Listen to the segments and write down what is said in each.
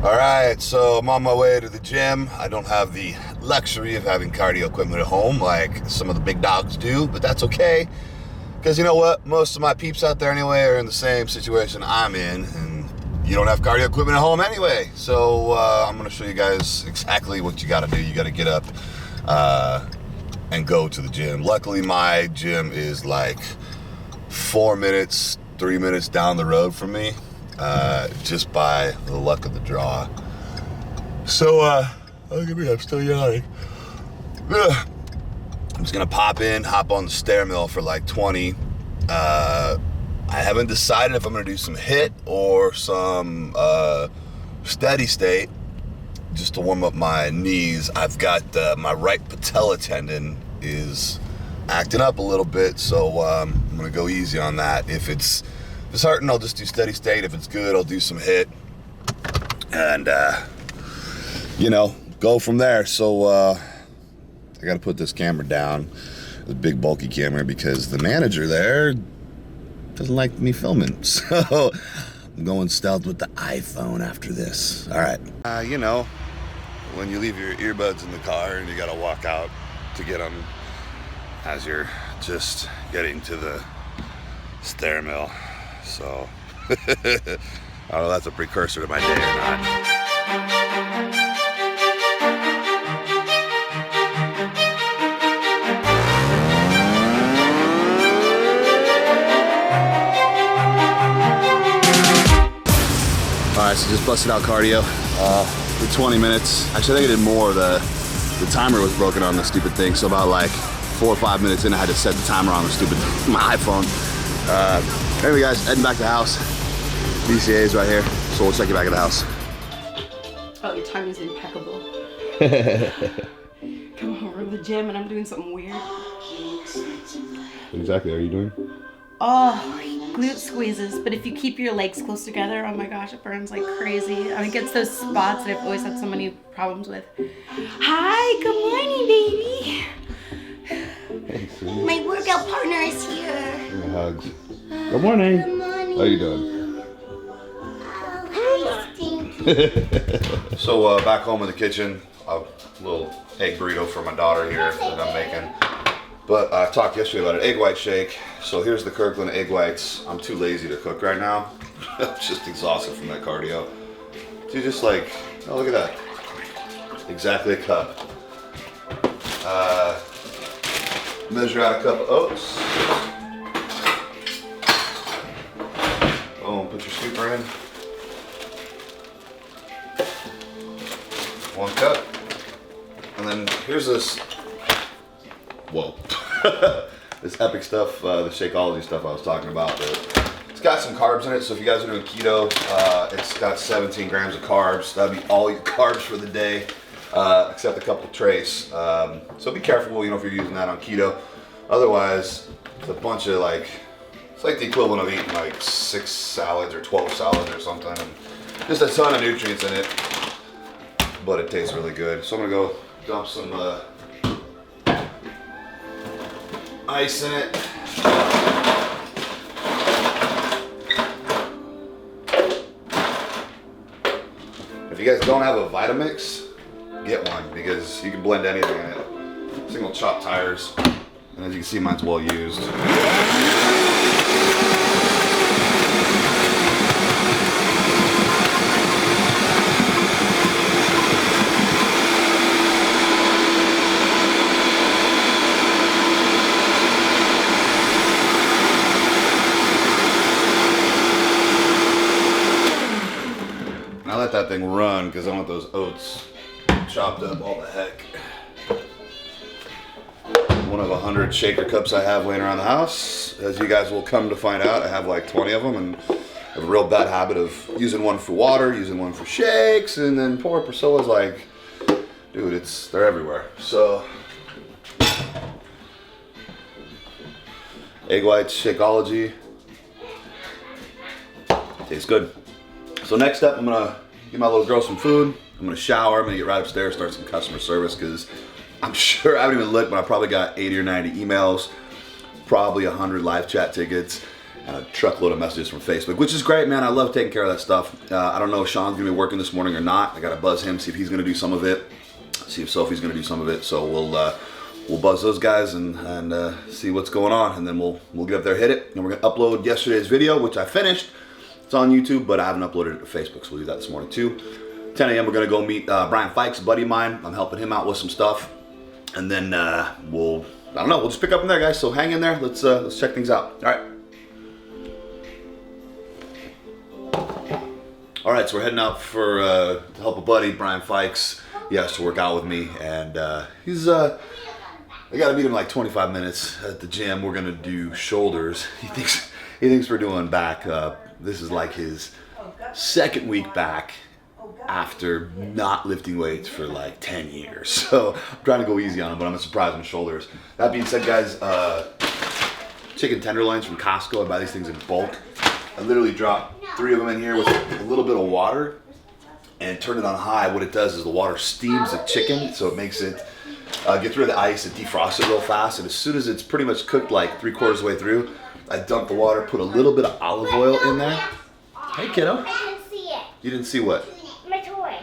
All right, so I'm on my way to the gym. I don't have the luxury of having cardio equipment at home like some of the big dogs do, but that's okay. Because you know what? Most of my peeps out there anyway are in the same situation I'm in, and you don't have cardio equipment at home anyway. So I'm going to show you guys exactly what you got to do. You got to get up and go to the gym. Luckily, my gym is like 4 minutes, 3 minutes down the road from me. Just by the luck of the draw. So, look at me, I'm still yawning. I'm just gonna pop in, hop on the stair mill for like 20. I haven't decided if I'm gonna do some HIIT or some steady state just to warm up my knees. I've got my right patella tendon is acting up a little bit, so I'm gonna go easy on that. If it's hurting, I'll just do steady state. If it's good, I'll do some HIIT and go from there. So I gotta put this camera down, the big bulky camera, because the manager there doesn't like me filming. So I'm going stealth with the iPhone after this. All right. When you leave your earbuds in the car and you gotta walk out to get them as you're just getting to the stair mill. So, I don't know if that's a precursor to my day or not. Alright, so just busted out cardio for 20 minutes. Actually, I think I did more. The timer was broken on the stupid thing, so about like 4 or 5 minutes in, I had to set the timer on my iPhone. Anyway guys, heading back to the house. BCA's right here, so we'll check you back at the house. Oh, your timing is impeccable. Come home from the gym and I'm doing something weird. What exactly are you doing? Oh, glute squeezes, but if you keep your legs close together, oh my gosh, it burns like crazy. I mean, it gets those spots that I've always had so many problems with. Hi, good morning, baby. Hey, sweetie. My workout partner is here. Give me hugs. Good morning. Good morning. How are you doing? Hi, Stinky. So back home in the kitchen, a little egg burrito for my daughter here that I'm making. But I talked yesterday about an egg white shake. So here's the Kirkland egg whites. I'm too lazy to cook right now. I'm just exhausted from that cardio. So just like, oh look at that. Exactly a cup. Measure out a cup of oats. Boom, put your scooper in. 1 cup. And then here's this, whoa. This epic stuff, the Shakeology stuff I was talking about. It's got some carbs in it, so if you guys are doing keto, it's got 17 grams of carbs. That'd be all your carbs for the day, except a couple trace. So be careful, if you're using that on keto. Otherwise, it's a bunch of it's like the equivalent of eating like 6 salads or 12 salads or something. And just a ton of nutrients in it, but it tastes really good. So I'm gonna go dump some ice in it. If you guys don't have a Vitamix, get one because you can blend anything in it. Single chop tires, and as you can see, mine's well used. I let that thing run because I want those oats chopped up all the heck. One of 100 shaker cups I have laying around the house. As you guys will come to find out, I have like 20 of them, and I have a real bad habit of using one for water, using one for shakes, and then poor Priscilla's like, dude, they're everywhere. So, egg whites, Shakeology, tastes good. So next up, I'm gonna give my little girl some food. I'm gonna shower, I'm gonna get right upstairs, start some customer service, because I'm sure, I haven't even looked, but I probably got 80 or 90 emails, probably 100 live chat tickets, and a truckload of messages from Facebook, which is great, man. I love taking care of that stuff. I don't know if Sean's gonna be working this morning or not. I gotta buzz him, see if he's gonna do some of it, see if Sophie's gonna do some of it. So we'll buzz those guys and see what's going on, and then we'll get up there, hit it, and we're gonna upload yesterday's video, which I finished. It's on YouTube, but I haven't uploaded it to Facebook, so we'll do that this morning too. 10 a.m. we're gonna go meet Brian Fikes, a buddy of mine. I'm helping him out with some stuff, and then we'll just pick up from there, guys. So hang in there. Let's check things out. All right, so we're heading out for to help a buddy, Brian Fikes. He has to work out with me, and he's I gotta meet him in like 25 minutes at the gym. We're gonna do shoulders. He thinks we're doing back. This is like his second week back after not lifting weights for like 10 years. So I'm trying to go easy on him, but I'm gonna surprise him with shoulders. That being said, guys, chicken tenderloins from Costco. I buy these things in bulk. I literally drop 3 of them in here with a little bit of water and turn it on high. What it does is the water steams the chicken, so it makes it, gets rid of the ice, it defrosts it real fast, and as soon as it's pretty much cooked like 3/4 of the way through, I dump the water, put a little bit of olive oil in there. Hey, kiddo. I didn't see it. You didn't see what? My toy.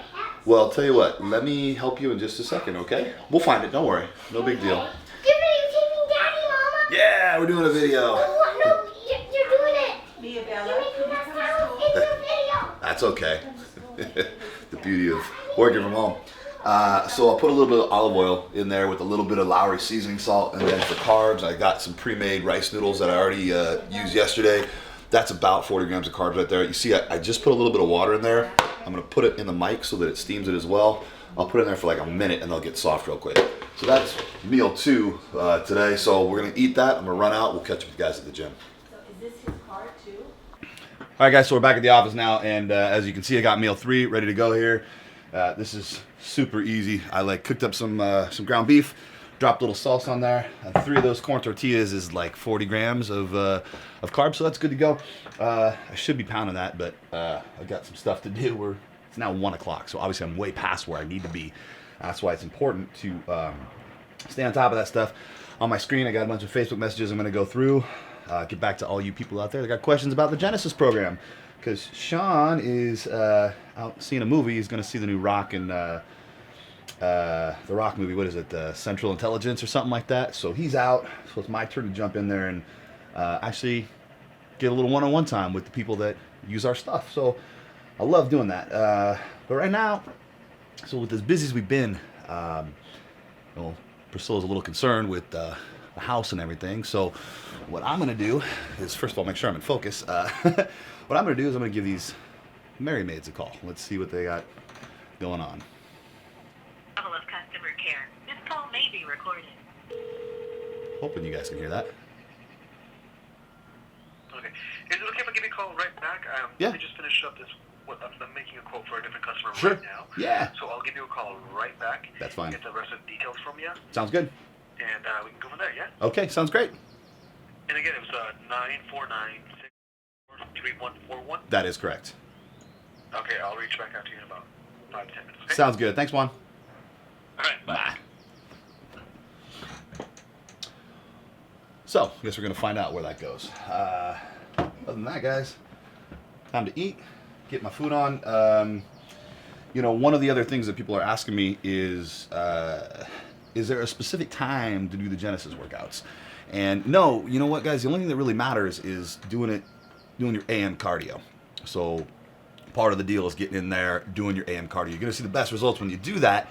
Well, I'll tell you what, let me help you in just a second, okay? We'll find it, don't worry. No big deal. Are you taping Daddy, Mama? Yeah, we're doing a video. Oh, no, you're doing it. Mia You're Bella. making us sound into a video. That's okay. The beauty of working from home. So I'll put a little bit of olive oil in there with a little bit of Lowry seasoning salt, and then for carbs, I got some pre-made rice noodles that I already used yesterday. That's about 40 grams of carbs right there. You see, I just put a little bit of water in there. I'm gonna put it in the mic so that it steams it as well. I'll put it in there for like a minute and they'll get soft real quick. So that's meal 2 today. So we're gonna eat that. I'm gonna run out. We'll catch up with you guys at the gym. So is this his card too? All right, guys, so we're back at the office now, and as you can see, I got meal 3 ready to go here. This is super easy. I cooked up some ground beef, dropped a little salsa on there. 3 of those corn tortillas is like 40 grams of carbs, so that's good to go. I should be pounding that, but I've got some stuff to do. It's now 1 o'clock, so obviously I'm way past where I need to be. That's why it's important to stay on top of that stuff. On my screen, I got a bunch of Facebook messages I'm going to go through. Get back to all you people out there that got questions about the Genesis program, because Sean is out seeing a movie. He's going to see the new Rock and the Rock movie. What is it? Central Intelligence or something like that. So he's out. So it's my turn to jump in there and actually get a little one-on-one time with the people that use our stuff. So I love doing that. But right now, so with as busy as we've been, Priscilla's a little concerned with the house and everything. So what I'm going to do is, first of all, make sure I'm in focus. What I'm going to do is I'm going to give these Merry Maids a call. Let's see what they got going on. Level of customer care. This call may be recorded. Hoping you guys can hear that. Okay. Is it okay if I give you a call right back? Yeah. Let me just finish up this. I'm making a quote for a different customer Sure. right now. Yeah. So I'll give you a call right back. That's fine. Get the rest of the details from you, Sounds good. and we can go from there, yeah? Okay, sounds great. And again, it was 949-641-3141. That is correct. Okay, I'll reach back out to you in about 5 to 10 minutes, okay? Sounds good. Thanks, Juan. All right, bye. So, I guess we're going to find out where that goes. Other than that, guys, time to eat, get my food on. One of the other things that people are asking me is there a specific time to do the Genesis workouts? And no, you know what, guys? The only thing that really matters is doing your AM cardio. So part of the deal is getting in there, doing your AM cardio. You're going to see the best results when you do that.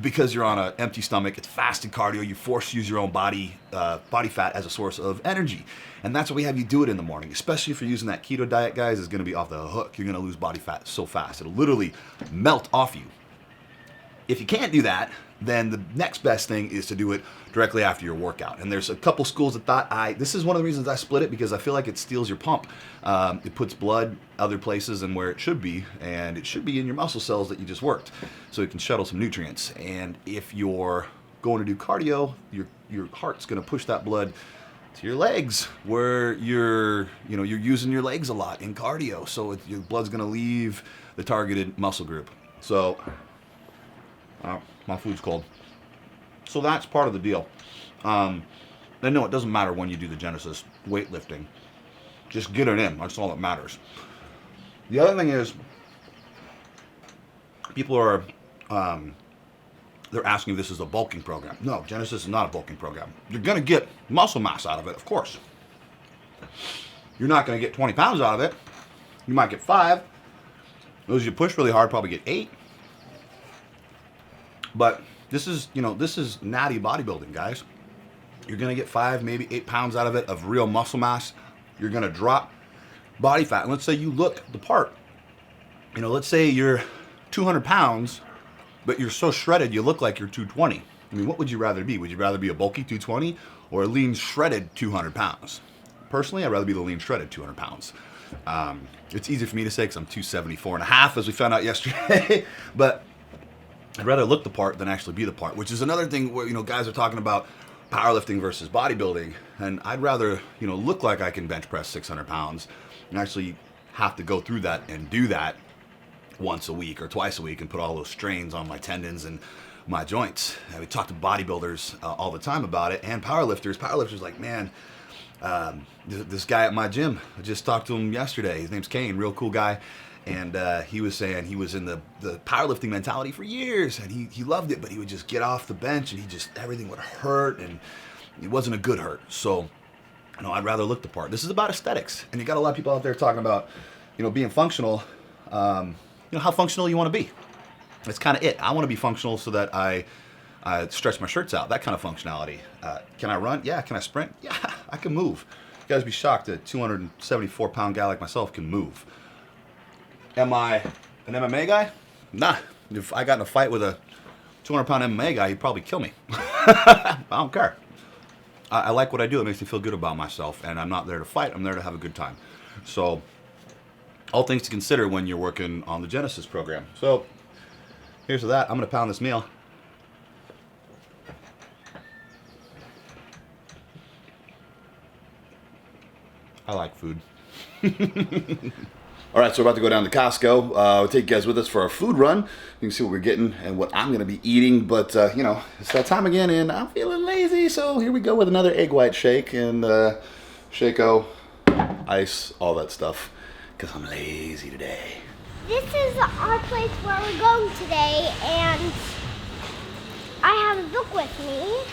Because you're on an empty stomach, it's fasted cardio. You force to use your own body fat as a source of energy, and that's why we have you do it in the morning. Especially if you're using that keto diet, guys, it's going to be off the hook. You're going to lose body fat so fast it'll literally melt off you. If you can't do that, then the next best thing is to do it directly after your workout. And there's a couple schools that thought this is one of the reasons I split it, because I feel like it steals your pump. It puts blood other places than where it should be, and it should be in your muscle cells that you just worked, so it can shuttle some nutrients. And if you're going to do cardio, your heart's going to push that blood to your legs, where you're using your legs a lot in cardio, so your blood's going to leave the targeted muscle group. So my food's cold. So that's part of the deal. I know it doesn't matter when you do the Genesis weightlifting. Just get it in. That's all that matters. The other thing is, people are, they're asking if this is a bulking program. No, Genesis is not a bulking program. You're going to get muscle mass out of it, of course. You're not going to get 20 pounds out of it. You might get 5. Those you push really hard probably get 8. But this is, this is natty bodybuilding, guys. You're going to get 5, maybe 8 pounds out of it of real muscle mass. You're going to drop body fat. And let's say you look the part. Let's say you're 200 pounds, but you're so shredded you look like you're 220. I mean, what would you rather be? Would you rather be a bulky 220 or a lean shredded 200 pounds? Personally, I'd rather be the lean shredded 200 pounds. It's easy for me to say because I'm 274 and a half, as we found out yesterday. But I'd rather look the part than actually be the part, which is another thing where, guys are talking about powerlifting versus bodybuilding. And I'd rather, look like I can bench press 600 pounds and actually have to go through that and do that once a week or twice a week and put all those strains on my tendons and my joints. And we talk to bodybuilders all the time about it, and powerlifters. Powerlifters like, man, this guy at my gym, I just talked to him yesterday. His name's Kane, real cool guy. And he was saying he was in the powerlifting mentality for years, and he loved it, but he would just get off the bench and everything would hurt, and it wasn't a good hurt. So, I'd rather look the part. This is about aesthetics, and you got a lot of people out there talking about, being functional. How functional you want to be. That's kind of it. I want to be functional so that I stretch my shirts out, that kind of functionality. Can I run? Yeah. Can I sprint? Yeah, I can move. You guys be shocked that a 274-pound guy like myself can move. Am I an MMA guy? Nah. If I got in a fight with a 200-pound MMA guy, he'd probably kill me. I don't care. I like what I do. It makes me feel good about myself, and I'm not there to fight. I'm there to have a good time. So, all things to consider when you're working on the Genesis program. So, here's to that. I'm going to pound this meal. I like food. All right, so we're about to go down to Costco. We'll take you guys with us for our food run. You can see what we're getting and what I'm going to be eating. But, it's that time again, and I'm feeling lazy. So here we go with another egg white shake and Shake-O, ice, all that stuff. Because I'm lazy today. This is our place where we're going today, and I have a book with me,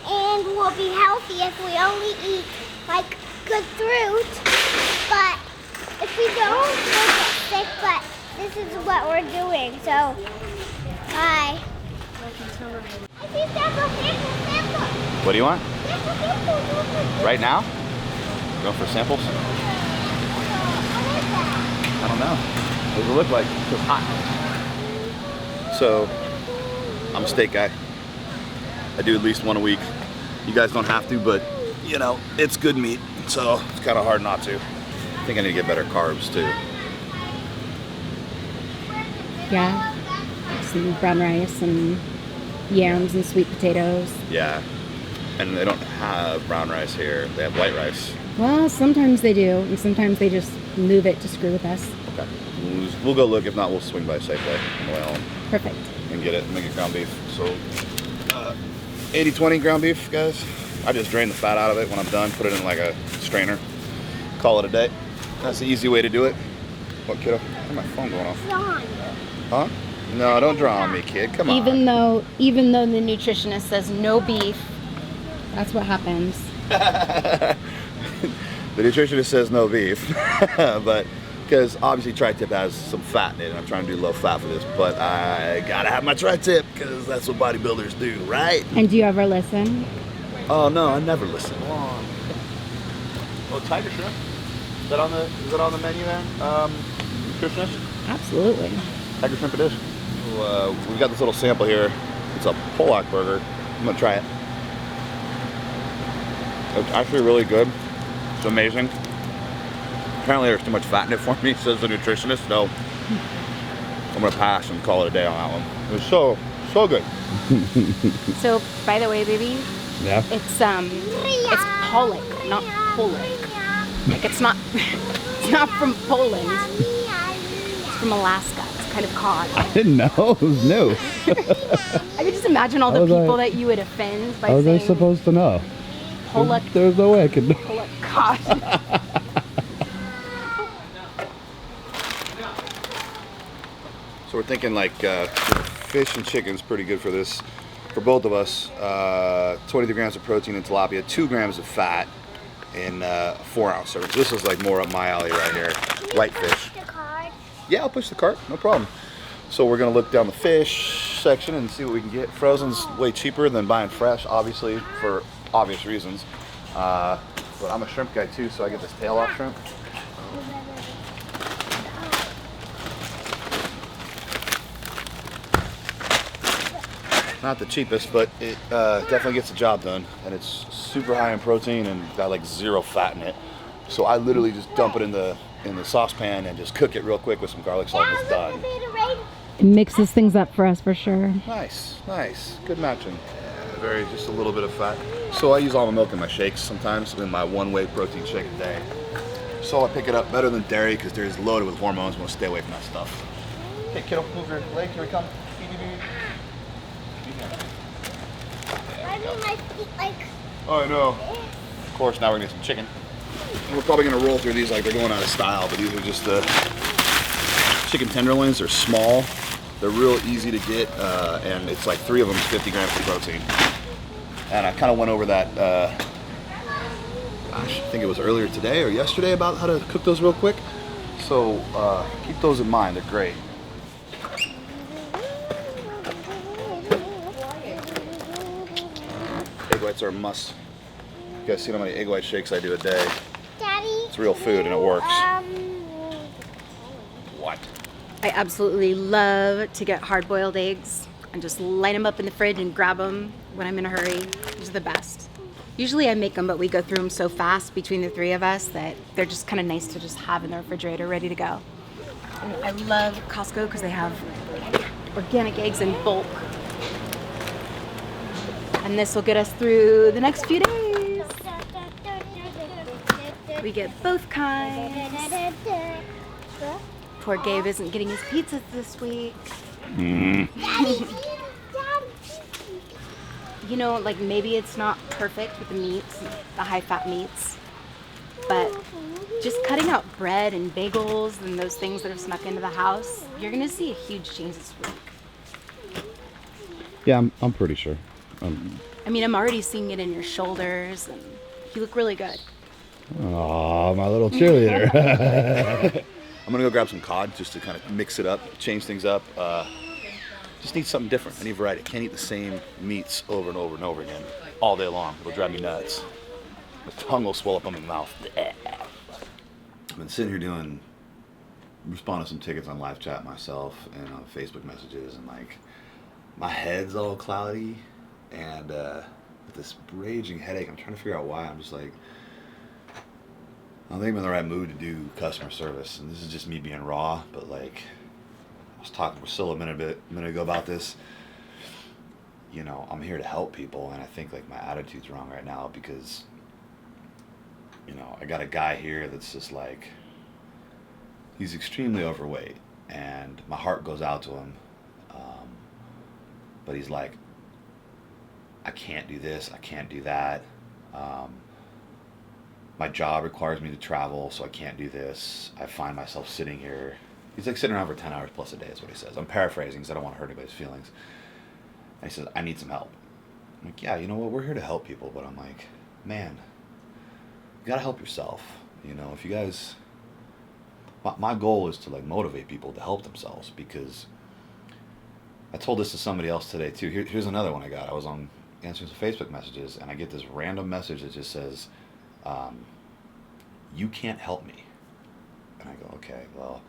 and we'll be healthy if we only eat, good fruit, but if we don't, we'll get sick, but this is what we're doing, so, bye. I see sample. What do you want? Sample. Right now? Going for samples? I don't know. What does it look like? It's hot. So, I'm a steak guy. I do at least one a week. You guys don't have to, but, it's good meat. So, it's kind of hard not to. I think I need to get better carbs, too. Yeah. Some brown rice and yams and sweet potatoes. Yeah. And they don't have brown rice here. They have white rice. Well, sometimes they do, and sometimes they just move it to screw with us. Okay. We'll go look. If not, we'll swing by Safeway on the way home. Perfect. And get it. Make it ground beef. So, 80-20 ground beef, guys. I just drain the fat out of it when I'm done. Put it in like a strainer. Call it a day. That's the easy way to do it. What, kiddo? Where's my phone going off? Huh? No, don't draw on me, kid. Come on. Even though the nutritionist says no beef, that's what happens. The nutritionist says no beef, but because obviously tri-tip has some fat in it, and I'm trying to do low fat for this, but I gotta have my tri-tip because that's what bodybuilders do, right? And do you ever listen? Oh no, I never listen. Oh, tiger shrimp. Is that on the menu, man? Nutritionist? Absolutely. Tiger shrimp it is. So, we've got this little sample here. It's a Pollock burger. I'm gonna try it. It's actually really good. It's amazing. Apparently there's too much fat in it for me, says the nutritionist. So I'm gonna pass and call it a day on that one. It was so good. So, by the way, baby, Yeah. it's Pollock, not Pollock. Like it's not from Poland. It's from Alaska. It's kind of cod. I didn't know. It was new. I could just imagine all the people that you would offend by How was I saying supposed to know? Pollock. There's no way I could know. Pollock cod. So we're thinking like fish and chicken is pretty good for this, for both of us. 23 grams of protein in tilapia, 2 grams of fat in 4-ounce serving. This is like more up my alley right here. White fish. The card. Yeah, I'll push the cart, no problem. So we're gonna look down the fish section and see what we can get. Frozen's way cheaper than buying fresh, obviously, for obvious reasons. But I'm a shrimp guy too, so I get this tail off shrimp. Not the cheapest, but it definitely gets the job done. And it's super high in protein and got like 0 fat in it. So I literally just dump it in the saucepan and just cook it real quick with some garlic salt and it's done. It mixes things up for us for sure. Nice, nice. Good matching. Very, just a little bit of fat. So I use almond milk in my shakes sometimes, in my one-way protein shake a day. So I pick it up better than dairy because dairy is loaded with hormones. Want to stay away from that stuff. Hey kiddo, move your leg. Here we come. I mean, my feet, like. Oh, I know. Of course, now we're gonna get some chicken. And we're probably gonna roll through these like they're going out of style, but these are just the chicken tenderloins. They're small. They're real easy to get, and it's like 3 of them is 50 grams of protein. And I kind of went over that, gosh, I think it was earlier today or yesterday about how to cook those real quick. So keep those in mind. They're great. Egg whites are a must. You guys see how many egg white shakes I do a day? Daddy. It's real food and it works. What? I absolutely love to get hard-boiled eggs and just line them up in the fridge and grab them when I'm in a hurry. These are the best. Usually I make them, but we go through them so fast between the 3 of us that they're just kind of nice to just have in the refrigerator ready to go. And I love Costco because they have organic eggs in bulk. And this will get us through the next few days. We get both kinds. Poor Gabe isn't getting his pizzas this week. You know, like maybe it's not perfect with the meats, the high-fat meats, but just cutting out bread and bagels and those things that have snuck into the house, you're gonna see a huge change this week. Yeah, I'm pretty sure. I mean, I'm already seeing it in your shoulders, and you look really good. Oh, my little cheerleader. I'm gonna go grab some cod just to kind of mix it up, change things up. Just need something different. I need variety. I can't eat the same meats over and over and over again all day long. It'll drive me nuts. My tongue will swell up in my mouth. I've been sitting here responding to some tickets on live chat myself and on Facebook messages, and like my head's all cloudy and with this raging headache. I'm trying to figure out why. I'm just like, I don't think I'm in the right mood to do customer service, and this is just me being raw. But like, I was talking with Priscilla a minute ago about this. You know, I'm here to help people, and I think like my attitude's wrong right now because, you know, I got a guy here that's just like, he's extremely overweight, and my heart goes out to him. But he's like, I can't do this, I can't do that. My job requires me to travel, so I can't do this. I find myself sitting here. He's like sitting around for 10 hours plus a day is what he says. I'm paraphrasing because I don't want to hurt anybody's feelings. And he says, I need some help. I'm like, yeah, you know what? We're here to help people. But I'm like, man, you got to help yourself. You know, if you guys, my goal is to like motivate people to help themselves, because I told this to somebody else today too. Here's another one I got. I was on answering some Facebook messages, and I get this random message that just says, you can't help me. And I go, okay, well,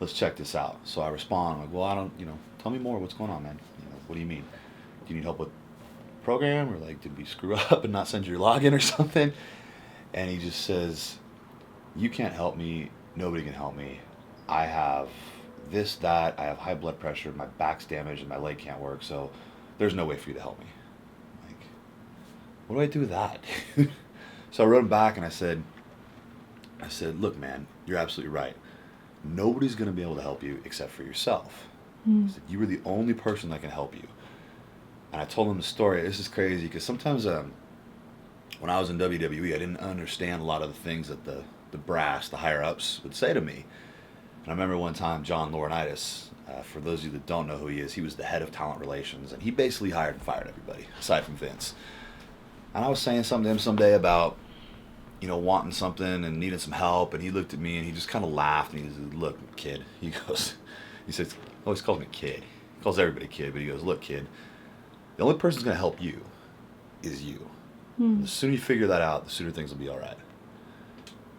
let's check this out. So I respond, I'm like, well, I don't, you know, tell me more. What's going on, man? You know, what do you mean? Do you need help with the program, or like, did we screw up and not send you your login or something? And he just says, you can't help me. Nobody can help me. I have this, that. I have high blood pressure. My back's damaged and my leg can't work. So there's no way for you to help me. Like, what do I do with that? So I wrote him back and I said, look, man, you're absolutely right. Nobody's going to be able to help you except for yourself. I said, you were the only person that can help you. And I told him the story. This is crazy because sometimes when I was in WWE, I didn't understand a lot of the things that the brass, the higher ups, would say to me. And I remember one time John Laurinaitis, for those of you that don't know who he is, he was the head of talent relations, and he basically hired and fired everybody, aside from Vince. And I was saying something to him someday about, you know, wanting something and needing some help, and he looked at me and he just kind of laughed and he said, "Look, kid," he goes, he says, always calls me kid. He calls everybody kid, but he goes, "Look, kid, the only person who's going to help you is you. The sooner you figure that out, the sooner things will be all right."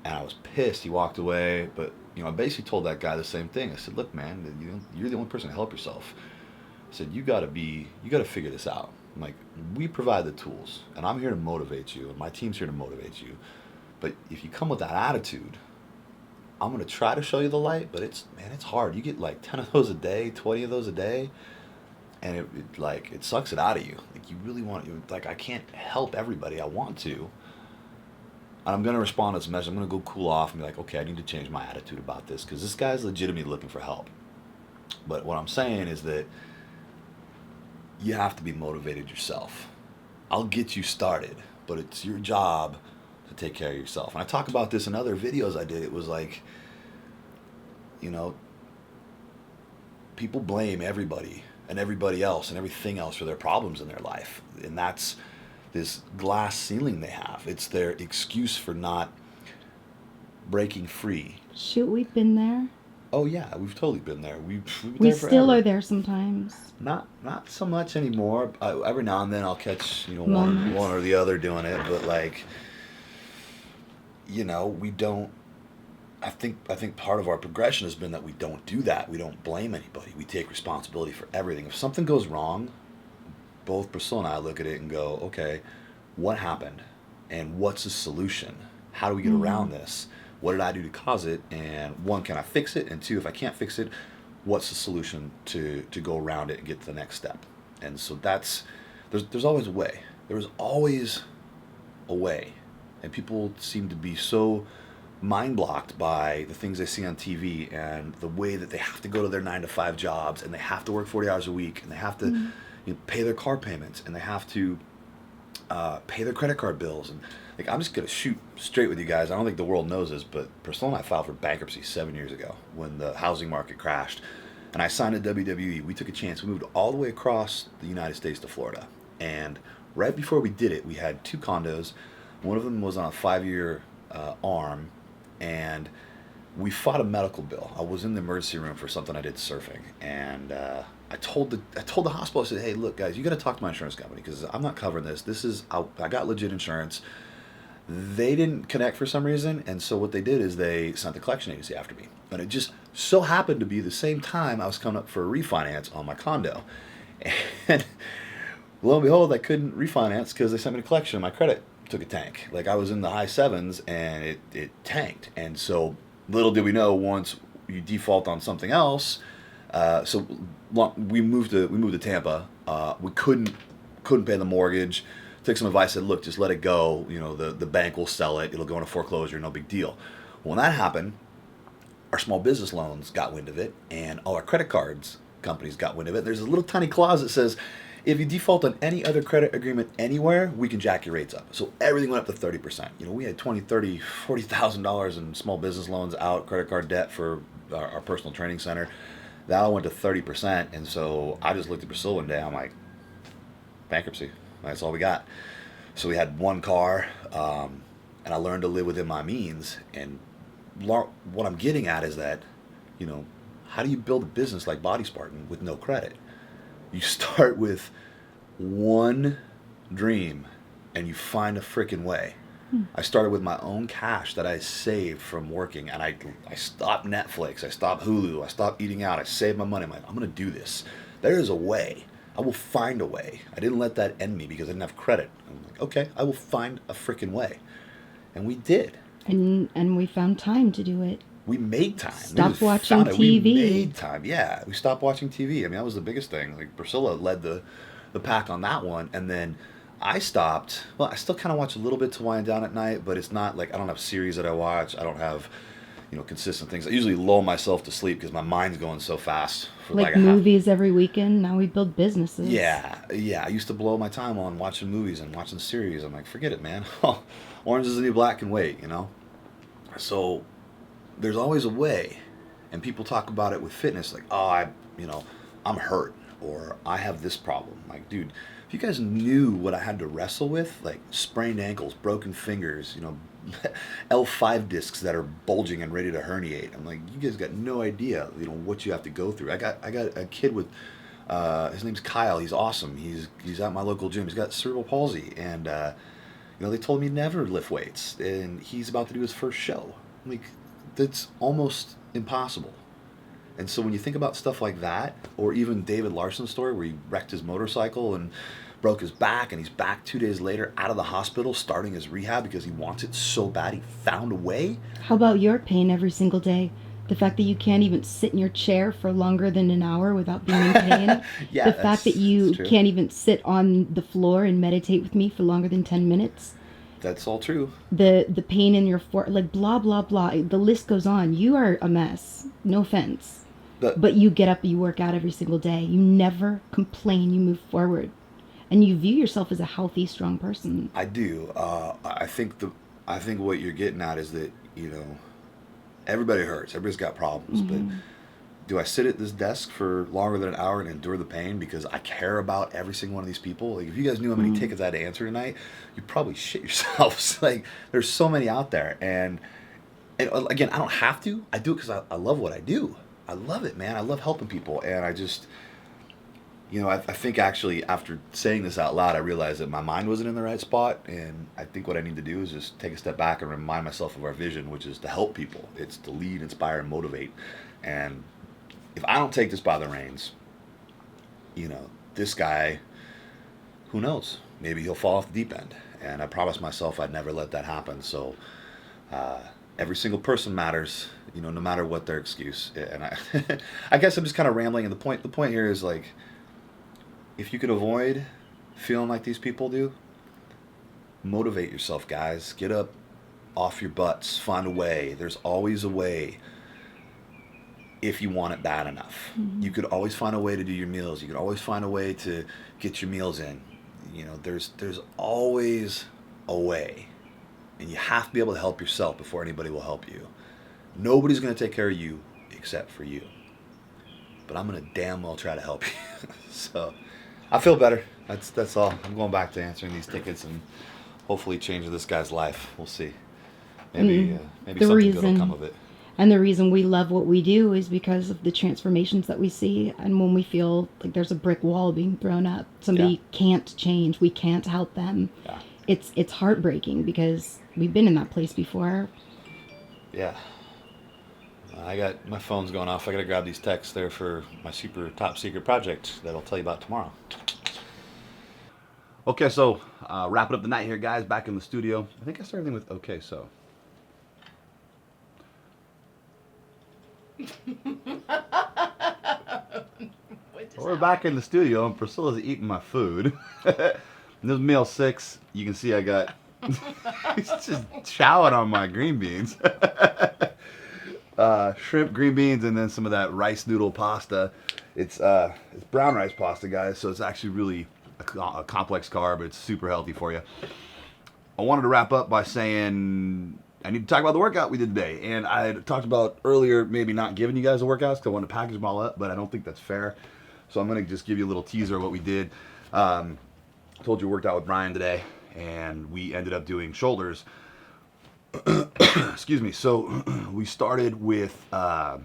And I was pissed. He walked away, but you know, I basically told that guy the same thing. I said, "Look, man, you're the only person to help yourself." I said, you got to figure this out. I'm like, we provide the tools, and I'm here to motivate you, and my team's here to motivate you. But if you come with that attitude, I'm going to try to show you the light, but it's hard. You get like 10 of those a day, 20 of those a day, and it sucks it out of you. Like, you really want, like, I can't help everybody. I want to. And I'm going to respond to this message. I'm going to go cool off and be like, okay, I need to change my attitude about this, because this guy's legitimately looking for help. But what I'm saying is that you have to be motivated yourself. I'll get you started, but it's your job to take care of yourself. And I talk about this in other videos I did. It was like, you know, people blame everybody and everybody else and everything else for their problems in their life. And that's this glass ceiling they have. It's their excuse for not breaking free. Shoot, we've been there. Oh yeah, we've totally been there. We've been We there still forever. are there sometimes. Not so much anymore. Every now and then I'll catch, you know, Moments. one or the other doing it, but like, you know, we don't. I think part of our progression has been that we don't do that. We don't blame anybody. We take responsibility for everything. If something goes wrong, both Priscilla and I look at it and go, okay, what happened, and what's the solution? How do we get around this? What did I do to cause it? And one, can I fix it? And two, if I can't fix it, what's the solution to go around it and get to the next step? And so there's always a way. There's always a way. And people seem to be so mind blocked by the things they see on TV and the way that they have to go to their 9-to-5 jobs, and they have to work 40 hours a week, and they have to you know, pay their car payments, and they have to pay their credit card bills. And like, I'm just gonna shoot straight with you guys. I don't think the world knows this, but Priscilla and I filed for bankruptcy 7 years ago when the housing market crashed, and I signed a WWE. We took a chance. We moved all the way across the United States to Florida, and right before we did it, we had 2 condos. One of them was on a 5-year arm, and we fought a medical bill. I was in the emergency room for something I did surfing, and I told the hospital, I said, "Hey, look, guys, you got to talk to my insurance company, because I'm not covering this. I got legit insurance." They didn't connect for some reason, and so what they did is they sent the collection agency after me. And it just so happened to be the same time I was coming up for a refinance on my condo, and lo and behold, I couldn't refinance because they sent me to collection. My credit took a tank. Like, I was in the high 7s, and it tanked. And so little did we know, once you default on something else, we moved to Tampa. We couldn't pay the mortgage. Took some advice, said, "Look, just let it go. You know, the bank will sell it. It'll go into foreclosure. No big deal." Well, when that happened, our small business loans got wind of it, and all our credit cards companies got wind of it. There's a little tiny clause that says, if you default on any other credit agreement anywhere, we can jack your rates up. So everything went up to 30%. You know, we had $20,000, $30,000, $40,000 in small business loans out, credit card debt for our personal training center. That all went to 30%. And so I just looked at Priscilla one day. I'm like, bankruptcy. That's all we got. So we had 1 car, and I learned to live within my means. And what I'm getting at is that, you know, how do you build a business like Body Spartan with no credit? You start with one dream, and you find a freaking way. I started with my own cash that I saved from working, and I stopped Netflix, I stopped Hulu, I stopped eating out, I saved my money. I'm like, I'm going to do this. There is a way. I will find a way. I didn't let that end me because I didn't have credit. I'm like, okay, I will find a freaking way. And we did. And we found time to do it. We made time. Stop watching TV. We made time. Yeah, we stopped watching TV. I mean, that was the biggest thing. Like, Priscilla led the pack on that one, and then I stopped. Well, I still kind of watch a little bit to wind down at night, but it's not like I don't have series that I watch. I don't have, you know, consistent things. I usually lull myself to sleep because my mind's going so fast. For like movies every weekend. Now we build businesses. Yeah. I used to blow my time on watching movies and watching series. I'm like, forget it, man. Orange is the New Black can wait, you know. So there's always a way. And people talk about it with fitness, like, oh, I'm hurt, or I have this problem. Like, dude, if you guys knew what I had to wrestle with, like sprained ankles, broken fingers, L5 discs that are bulging and ready to herniate. I'm like, you guys got no idea, what you have to go through. I got a kid with, his name's Kyle. He's awesome. He's at my local gym. He's got cerebral palsy, and they told me never lift weights, and he's about to do his first show. Like, that's almost impossible. And so when you think about stuff like that, or even David Larson's story where he wrecked his motorcycle and broke his back, and he's back 2 days later out of the hospital starting his rehab because he wants it so bad he found a way. How about your pain every single day? The fact that you can't even sit in your chair for longer than an hour without being in pain. Yeah, the fact that you can't even sit on the floor and meditate with me for longer than 10 minutes. That's all true. The pain in your like blah, blah, blah. The list goes on. You are a mess. No offense. But you get up, you work out every single day. You never complain. You move forward. And you view yourself as a healthy, strong person. I do. I think what you're getting at is that, everybody hurts. Everybody's got problems. Mm-hmm. But do I sit at this desk for longer than an hour and endure the pain because I care about every single one of these people? Like, if you guys knew how many tickets I had to answer tonight, you'd probably shit yourselves. Like, there's so many out there. And again, I don't have to. I do it because I love what I do. I love it, man. I love helping people. And I just, I think actually after saying this out loud, I realized that my mind wasn't in the right spot. And I think what I need to do is just take a step back and remind myself of our vision, which is to help people. It's to lead, inspire, and motivate. And if I don't take this by the reins, this guy, who knows? Maybe he'll fall off the deep end. And I promised myself I'd never let that happen. So every single person matters, no matter what their excuse. And I guess I'm just kind of rambling. And the point here is, like, if you could avoid feeling like these people do, motivate yourself, guys. Get up off your butts. Find a way. There's always a way. If you want it bad enough. Mm-hmm. You could always find a way to do your meals. You could always find a way to get your meals in. There's always a way. And you have to be able to help yourself before anybody will help you. Nobody's going to take care of you except for you. But I'm going to damn well try to help you. So I feel better. That's all. I'm going back to answering these tickets and hopefully changing this guy's life. We'll see. Maybe something good will come of it. And the reason we love what we do is because of the transformations that we see. And when we feel like there's a brick wall being thrown up, somebody can't change, we can't help them. Yeah. It's heartbreaking because we've been in that place before. Yeah. I got my phone's going off. I got to grab these texts there for my super top secret project that I'll tell you about tomorrow. Okay, so wrapping up the night here, guys. Back in the studio. I think I started everything with okay, so. We're back in the studio and Priscilla's eating my food. This is meal 6. You can see I got it's just chowing on my green beans. Shrimp, green beans, and then some of that rice noodle pasta. It's brown rice pasta, guys, so it's actually really a complex carb. It's super healthy for you. I wanted to wrap up by saying I need to talk about the workout we did today. And I talked about earlier maybe not giving you guys the workouts because I wanted to package them all up, but I don't think that's fair. So I'm going to just give you a little teaser of what we did. I told you we worked out with Brian today, and we ended up doing shoulders. Excuse me. So we started with, I'll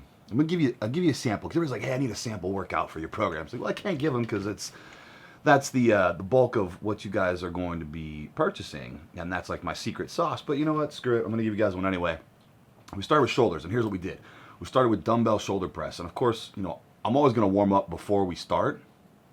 give you a sample. Because everybody's like, hey, I need a sample workout for your program. So, well, I can't give them because that's the bulk of what you guys are going to be purchasing, and that's like my secret sauce. But you know what? Screw it. I'm going to give you guys one anyway. We started with shoulders, and here's what we did. We started with dumbbell shoulder press, and of course, I'm always going to warm up before we start,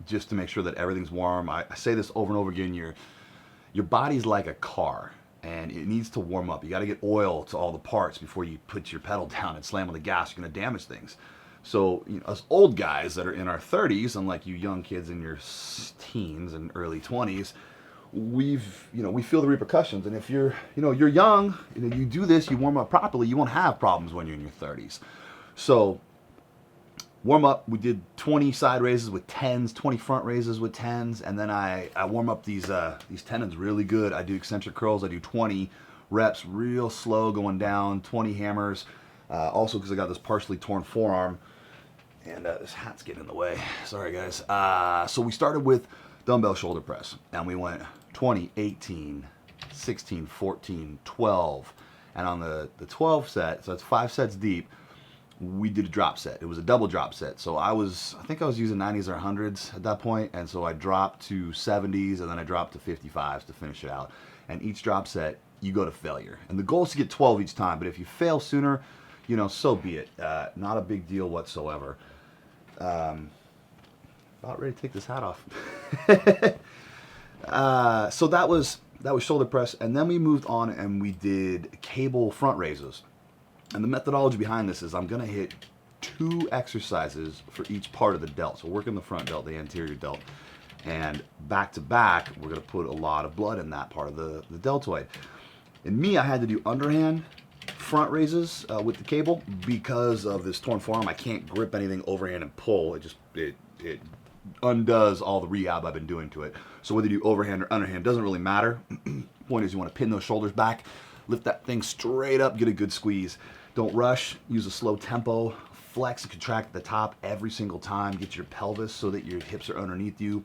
just to make sure that everything's warm. I say this over and over again. Your body's like a car, and it needs to warm up. You got to get oil to all the parts before you put your pedal down and slam on the gas. You're going to damage things. So us old guys that are in our 30s, unlike you young kids in your teens and early 20s, we feel the repercussions. And if you're young, you do this, you warm up properly, you won't have problems when you're in your 30s. So warm up, we did 20 side raises with 10s, 20 front raises with 10s, and then I warm up these tendons really good. I do eccentric curls, I do 20 reps real slow going down, 20 hammers. Also because I got this partially torn forearm, and this hat's getting in the way. Sorry, guys. So we started with dumbbell shoulder press, and we went 20, 18, 16, 14, 12. And on the 12 set, so that's 5 sets deep, we did a drop set. It was a double drop set. So I think I was using 90s or 100s at that point, and so I dropped to 70s, and then I dropped to 55s to finish it out. And each drop set, you go to failure. And the goal is to get 12 each time, but if you fail sooner, you know, so be it. Not a big deal whatsoever. About ready to take this hat off. So that was shoulder press, and then we moved on and we did cable front raises. And the methodology behind this is I'm going to hit 2 exercises for each part of the delt. So working the front delt, the anterior delt, and back to back, we're going to put a lot of blood in that part of the deltoid. And me, I had to do underhand front raises with the cable because of this torn forearm. I can't grip anything overhand and pull. It undoes all the rehab I've been doing to it. So whether you do overhand or underhand doesn't really matter. Point is you want to pin those shoulders back, lift that thing straight up, get a good squeeze. Don't rush, use a slow tempo, flex and contract at the top every single time, get your pelvis so that your hips are underneath you.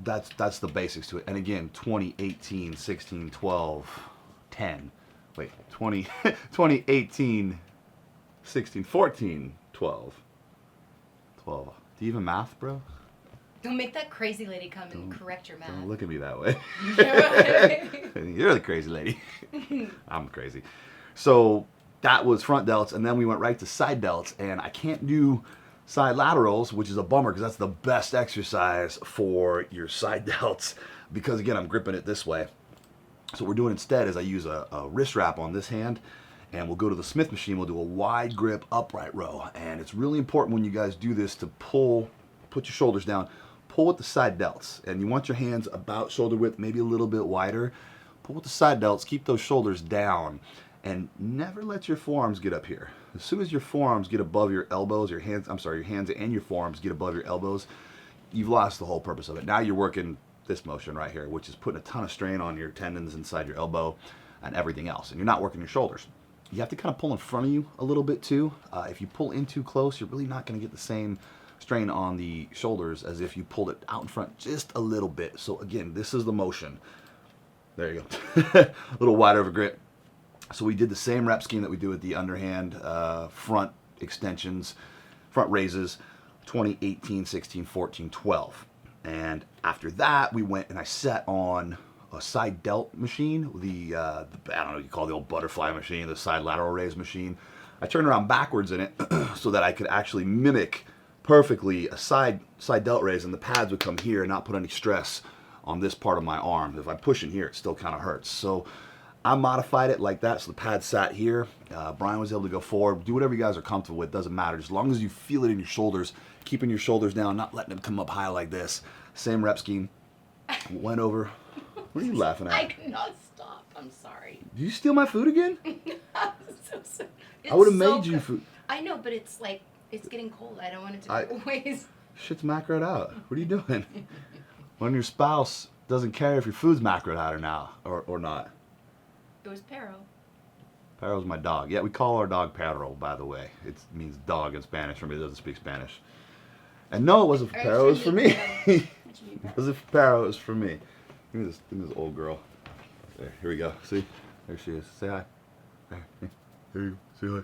That's the basics to it. And again, 20, 18, 16, 12, 10. Wait, 20, 20, 18, 16, 14, 12. 12. Do you even math, bro? Don't make that crazy lady come and correct your math. Don't look at me that way. You're the crazy lady. I'm crazy. So that was front delts, and then we went right to side delts, and I can't do side laterals, which is a bummer because that's the best exercise for your side delts because, again, I'm gripping it this way. So what we're doing instead is I use a wrist wrap on this hand, and we'll go to the Smith machine. We'll do a wide grip upright row, and it's really important when you guys do this to put your shoulders down, pull with the side delts, and you want your hands about shoulder width, maybe a little bit wider. Pull with the side delts, keep those shoulders down, and never let your forearms get up here. As soon as your forearms get above your elbows, your hands and your forearms get above your elbows, you've lost the whole purpose of it. Now you're working this motion right here, which is putting a ton of strain on your tendons inside your elbow and everything else, and you're not working your shoulders. You have to kind of pull in front of you a little bit too. If you pull in too close, you're really not going to get the same strain on the shoulders as if you pulled it out in front just a little bit. So again, this is the motion. There you go. A little wider of a grip. So we did the same rep scheme that we do with the underhand front extensions, front raises, 20, 18, 16, 14, 12. And after that, we went and I sat on a side delt machine, I don't know what you call the old butterfly machine, the side lateral raise machine. I turned around backwards in it so that I could actually mimic perfectly a side delt raise, and the pads would come here and not put any stress on this part of my arm. If I push in here, it still kind of hurts. So I modified it like that so the pad sat here. Brian was able to go forward. Do whatever you guys are comfortable with, doesn't matter. Just as long as you feel it in your shoulders, keeping your shoulders down, not letting them come up high like this. Same rep scheme. Went over. What are you laughing at? I cannot stop. I'm sorry. Did you steal my food again? So sorry. I would have so made you good. food. I know, but it's like, it's getting cold. I don't want it to go waste. Shit's macroed out. What are you doing? When your spouse doesn't care if your food's macroed out or not. It was Pero. Pero's my dog. Yeah, we call our dog Pero, by the way. It means dog in Spanish for me that doesn't speak Spanish. And no, it wasn't for Pero, it was for me. It wasn't for Pero, it was for me. Give me this old girl. There, here we go. See? There she is. Say hi. There you go. Say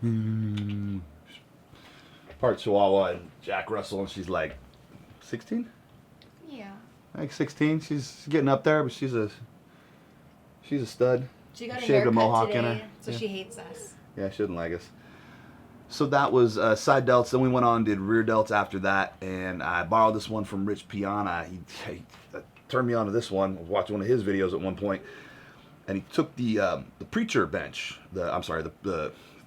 hi. Part Chihuahua and Jack Russell, and she's like 16? Yeah. Like 16. She's getting up there, but she's a stud. She got a Shaved haircut a mohawk today, in her. so Yeah. she hates us. Yeah, she didn't like us. So that was side delts. Then we went on and did rear delts after that, and I borrowed this one from Rich Piana. He turned me on to this one. I was watching one of his videos at one point, and he took the preacher bench. It's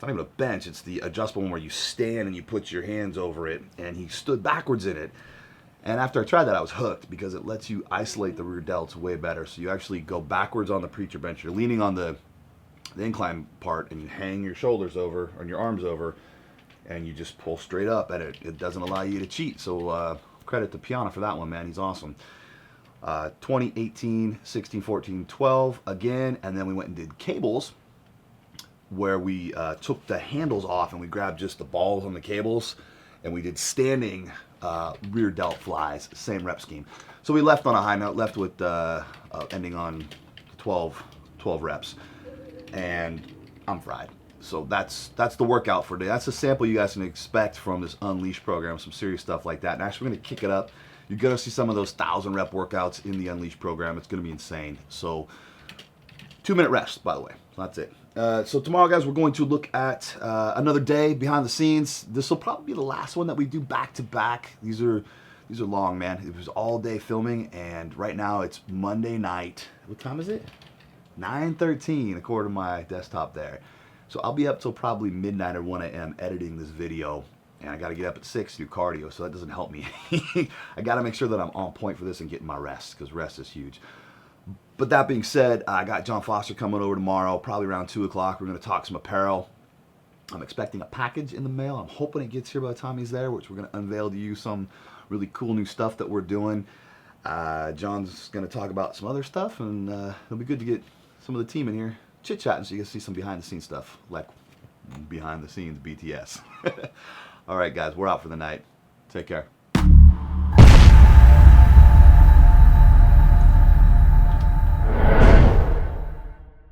not even a bench. It's the adjustable one where you stand and you put your hands over it, and he stood backwards in it. And after I tried that, I was hooked because it lets you isolate the rear delts way better. So you actually go backwards on the preacher bench. You're leaning on the incline part, and you hang your shoulders over, or your arms over, and you just pull straight up, and it doesn't allow you to cheat. So credit to Piana for that one, man. He's awesome. 20, 18, 16, 14, 12 again, and then we went and did cables. where we took the handles off and we grabbed just the balls on the cables, and we did standing rear delt flies, same rep scheme. So we left on a high note, left with ending on 12 reps, and I'm fried. So that's the workout for today. That's the sample you guys can expect from this Unleashed program, some serious stuff like that. And actually, we're going to kick it up. You're going to see some of those 1,000 rep workouts in the Unleashed program. It's going to be insane. So 2-minute rest, by the way. So that's it. So tomorrow, guys, we're going to look at another day behind the scenes. This will probably be the last one that we do back to back. These are long, man. It was all day filming, and right now it's Monday night. What time is it? 9:13, according to my desktop there. So I'll be up till probably midnight or 1 a.m. editing this video, and I got to get up at 6 to do cardio, so that doesn't help me. I got to make sure that I'm on point for this and getting my rest, because rest is huge. But that being said, I got John Foster coming over tomorrow, probably around 2 o'clock. We're going to talk some apparel. I'm expecting a package in the mail. I'm hoping it gets here by the time he's there, which we're going to unveil to you some really cool new stuff that we're doing. John's going to talk about some other stuff, and it'll be good to get some of the team in here chit-chatting so you can see some behind-the-scenes stuff, like behind-the-scenes BTS. All right, guys, we're out for the night. Take care.